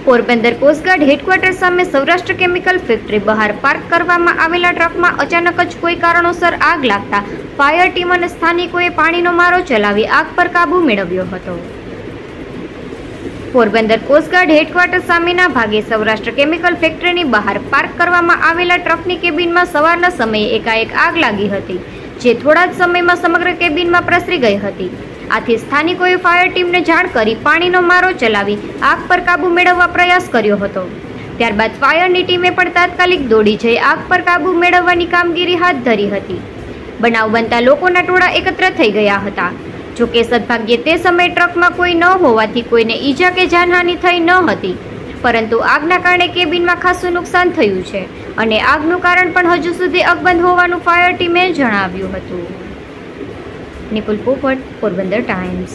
Porbandar coast guard headquarter સામે Saurashtra chemical factory બહાર park કરવામાં આવેલા ટ્રકમાં અચાનક જ કોઈ કારણોસર આગ લાગતા ફાયર ટીમ અને સ્થાનિકોએ પાણીનો મારો ચલાવી આગ પર કાબૂ મેળવ્યો હતો. પોરબંદર કોસ્ટગાર્ડ હેડક્વાર્ટર સામેના ભાગે સૌરાષ્ટ્ર કેમિકલ ફેક્ટરીની બહાર પાર્ક કરવામાં આવેલા ટ્રકની કેબિનમાં સવારના સમયે એકાએક આગ લાગી હતી, જે થોડા જ સમયમાં સમગ્ર કેબિનમાં પ્રસરી ગઈ હતી. આથી સ્થાનિકોએ ફાયર ટીમને જાણ કરી પાણીનો મારો ચલાવી આગ પર કાબૂ મેળવવા પ્રયાસ કર્યો હતો. ત્યારબાદ ફાયરની ટીમે પણ તાત્કાલિક દોડી જઈ આગ પર કાબૂ મેળવવાની કામગીરી હાથ ધરી હતી. બનાવ બનતા લોકોના ટોળા એકત્ર થઈ ગયા હતા. જોકે સદભાગ્યે તે સમયે ટ્રકમાં કોઈ ન હોવાથી કોઈને ઈજા કે જાનહાનિ થઈ ન હતી, પરંતુ આગના કારણે કેબિનમાં ખાસું નુકસાન થયું છે અને આગનું કારણ પણ હજુ સુધી અકબંધ હોવાનું ફાયર ટીમે જણાવ્યું હતું. નિકુલ પોપટ, પોરબંદર ટાઈમ્સ.